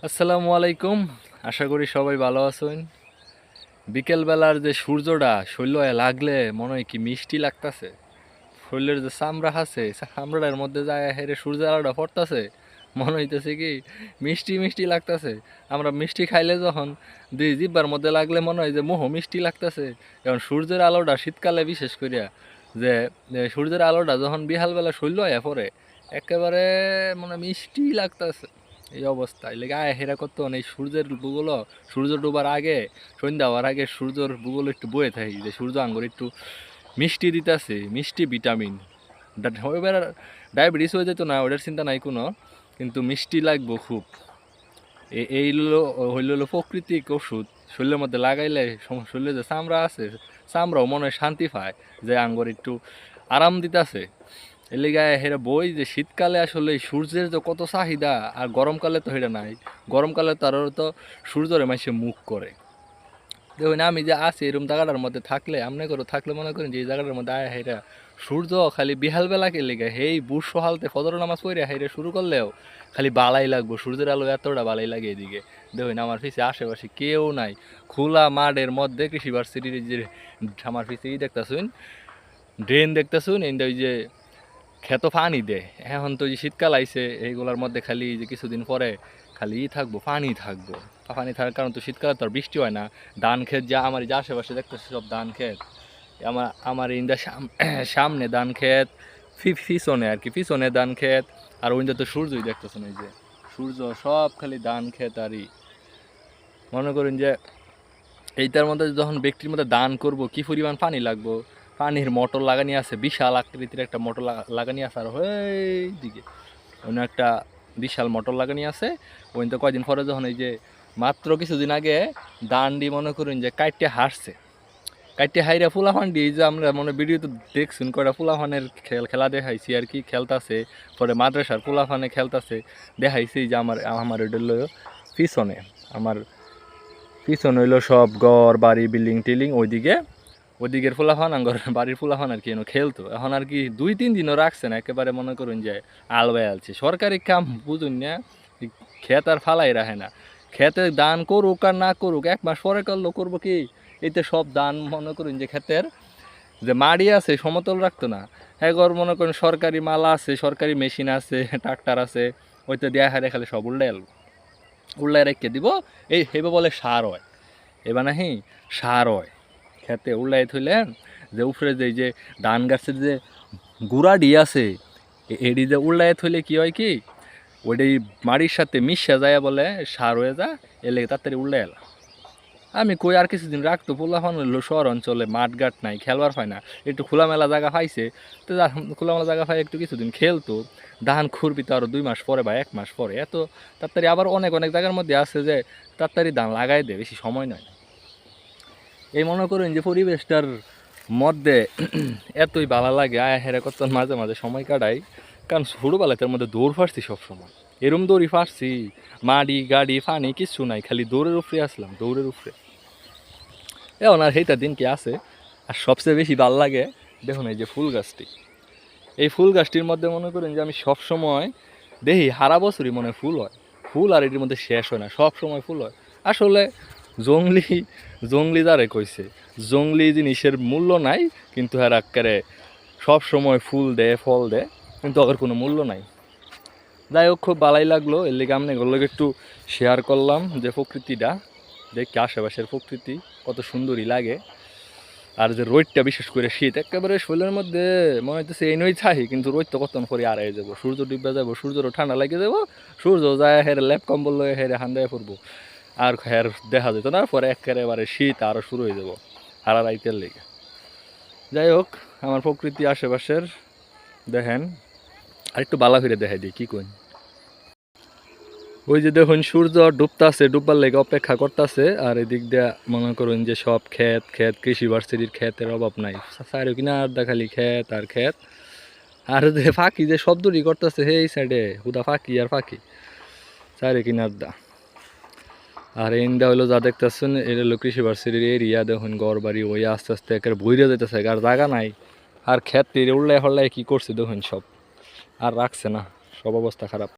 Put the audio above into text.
আসসালামু আলাইকুম। আশা করি সবাই ভালো আছেন। বিকেলবেলার যে সূর্যটা শরীরে লাগলে মনে হয় কি মিষ্টি লাগতাছে। শরীরের যে চামড়া আছে চামড়ার মধ্যে যায় হেরে সূর্যের আলোটা পড়তাছে, মনে হইতেছে কি মিষ্টি মিষ্টি লাগতাছে। আমরা মিষ্টি খাইলে যখন দুই জিহ্বার মধ্যে লাগলে মনে হয় যে মোহ মিষ্টি লাগতাছে। এখন সূর্যের আলোটা শীতকালে বিশেষ করিয়া যে সূর্যের আলোটা যখন বিহালবেলা শরীরে পড়ে একেবারে মানে মিষ্টি লাগতাছে। এই অবস্থা লেগে আয় হেরা করতো এই সূর্যের বুগুলো সূর্য ডোবার আগে সন্ধ্যা হওয়ার আগে সূর্যর বুগুলো একটু বয়ে থাকি যে সূর্য আঙ্গুর একটু মিষ্টি দিতেছে, মিষ্টি ভিটামিন। এবার ডায়াবেটিস হয়ে যেত না, ওটার চিন্তা নাই কোনো, কিন্তু মিষ্টি লাগবো খুব। এই হইল প্রাকৃতিক ওষুধ। শরীরের মধ্যে লাগাইলে শরীরে যে চামড়া আছে চামড়াও মনে হয় শান্তি পায়, যে আঙ্গুর একটু আরাম দিতেছে। এর লিগে হেরা বই যে শীতকালে আসলে সূর্যের যে কত চাহিদা, আর গরমকালে তো হেরা নাই। গরমকালে তার তো সূর্যরে মাসে মুখ করে। দেখুন আমি যে আছি এরকম জায়গাটার মধ্যে থাকলে আমনে করে থাকলে মনে করেন যে এই জায়গাটার মধ্যে আয় হেরা সূর্য খালি বিহাল বেলাকে লেগে হেই বুট সহালতে ফজর নামাজ পড়ে হেরে শুরু করলেও খালি বালাই লাগবো। সূর্যের আলো এতটা বালাই লাগে এদিকে। দেখুন আমার পিছিয়ে আশেপাশে কেউ নাই, খোলা মাঠের মধ্যে কৃষি ভার্সিটির যে আমার পিছিয়ে দেখতেছুন ড্রেন দেখতেছুন, এই ওই যে খেতো পানি দেয়। এখন তো যে শীতকাল আইছে এইগুলোর মধ্যে খালি যে কিছুদিন পরে খালি থাকবো পানি থাকবো। পানি থাকার কারণ তো শীতকালে তো আর বৃষ্টি হয় না। ধান ক্ষেত যা আমার যে আশেপাশে দেখতেছি সব ধান ক্ষেত। আমার আমার ইন্দা সামনে ধান ক্ষেত, পিছনে আর কি পিছনে ধান ক্ষেত। আর ওইটা তো সূর্যই দেখতেছেন, এই যে সূর্য সব খালি ধান ক্ষেত। আরই মনে করেন যে এইটার মধ্যে যখন ব্যক্তির মধ্যে দান করব কি পরিমাণ পানি লাগবো। পানির মোটর লাগানি আছে, বিশাল আকৃতির একটা মোটর লাগানি আছে। আর ওই দিকে অন্য একটা বিশাল মোটর লাগানি আছে। ওই তো কয়দিন পরে যখন এই যে মাত্র কিছুদিন আগে দান্ডি মনে করুন যে কাইটে হারছে, কাইটে হাইরা ফুলাফান দিয়ে যে আমরা মনে ভিডিও তো দেখছুন কয়টা ফুলাফানের খেলা দেখাইছি আর কি, খেলতাছে। পরে মাদ্রাসার ফুলাফানে খেলতাছে দেখাইছি যে আমার আমার ওইটা পিছনে আমার পিছন হইলো সব ঘর বাড়ি বিল্ডিং টিল্ডিং। ওইদিকের ফুলাফান আঙ্গর বাড়ির ফুলাফান আর কি খেলতো। এখন আর কি 2-3 দিনও রাখছে না, একেবারে মনে করুন যে আলবাই আলছে। সরকারি কাম বুঝুন না, ক্ষেত আর ফালাই রাখে না। ক্ষেতে দান করুক আর না করুক 1 মাস পরে করলো করবো কি, এতে সব দান মনে করুন যে ক্ষেতের যে মাড়ি আছে সমতল রাখতো না। এগর মনে করেন সরকারি মালা আছে, সরকারি মেশিন আছে, ট্রাক্টর আছে, ওইতে দেয়া হারে খালি সব উল্লাই রেখে দিব। এই হেবে বলে সার হয়। এবার নাহি সার হয় খেতে উল্লাই থইলে, যে উপরে যে ধান গাছের যে গুড়াডি আছে এডি যে উল্লাই থইলে কি হয় কি ওইটাই মাটির সাথে মিশা যায় বলে সার হয়ে যা। এলে তাড়াতাড়ি উল্লাই এলা। আমি কই আর কিছুদিন রাখতো, পোলাফান হইলো শহর অঞ্চলে মাঠঘাট নাই, খেলবার পায় না। একটু খোলামেলা জায়গা পাইছে তো খোলামেলা জায়গা পাই একটু কিছুদিন খেলতো। ধান খুরবি তো আরও 2 মাস পরে বা 1 মাস পরে। এত তাড়াতাড়ি আবার অনেক অনেক জায়গার মধ্যে আছে যে তাড়াতাড়ি ধান লাগাই দেয়, বেশি সময় নয়। এই মনে করেন যে পরিবেশটার মধ্যে এতই ভালো লাগে আয় হেরা কত মাঝে মাঝে সময় কাটাই। কারণ ছোটোবেলাতে মধ্যে দৌড় ফাটছি সবসময়, এরম দৌড়ি ফাটছি, মাড়ি গাড়ি ফানি কিচ্ছু নাই, খালি দৌড়ের উপরে আসলাম, দৌড়ের উপরে। এখন আর সেইটা দিন কি আছে। আর সবচেয়ে বেশি ভাল লাগে দেখুন এই যে ফুল গাছটি, এই ফুল গাছটির মধ্যে মনে করেন যে আমি সবসময় দেখি সারা বছরই মনে ফুল হয়। ফুল আর এটির মধ্যে শেষ হয় না, সব সময় ফুল হয়। আসলে জংলি জংলি যারে কইছে জংলি জিনিসের মূল্য নাই, কিন্তু আর আকারে সব সময় ফুল দেয় ফল দেয়, কিন্তু ওর কোনো মূল্য নাই। যাই হোক খুব ভালোই লাগলো, এর লিগে আমি এগুলোকে একটু শেয়ার করলাম যে প্রকৃতিটা দেখি আশেপাশের প্রকৃতি কত সুন্দরই লাগে। আর যে রোদটা বিশেষ করে শীত একেবারে শরীরের মধ্যে মনে হইতেছে এই নই চাই, কিন্তু রোদ তো কতক্ষণ পরে আড়াই যাবো, সূর্য ডুবে যাবো, সূর্যরও ঠান্ডা লাগে যাবো, সূর্য যায় হেরে ল্যাপ কম্বল লয়ে হেরে হান্দায় পড়বো। আর হের দেখা যেত না, পরে একেবারে শীত আরও শুরু হয়ে যাবো আর আড়াইতের লেগে। যাই হোক আমার প্রকৃতি আশেপাশের দেখেন আর একটু বালা ফিরে দেখাই দিই কি কই। ওই যে দেখুন সূর্য ডুবতাছে, ডুববার লেগে অপেক্ষা করতেছে। আর এদিক দিয়ে মনে করুন যে সব ক্ষেত ক্ষেত, কৃষি ভার্সিটির ক্ষেতের অভাব নাই, চারি কিনার খালি ক্ষেত আর ক্ষেত। আর যে ফাঁকি যে শব্দটি করতেছে সেই সাইডে হুদা ফাঁকি আর ফাঁকি চারি কিনার দা। আর ইন্দা হইলো যা দেখতেছেন এটা হলো কৃষি ভার্সিটির এরিয়া। দেখুন ঘর বাড়ি ওই আস্তে আস্তে একের বইরে যেতেছে, আর জায়গা নাই। আর ক্ষেত উল্লাই হল্লাই কি করছে দেখুন সব, আর রাখছে না, সব অবস্থা খারাপ।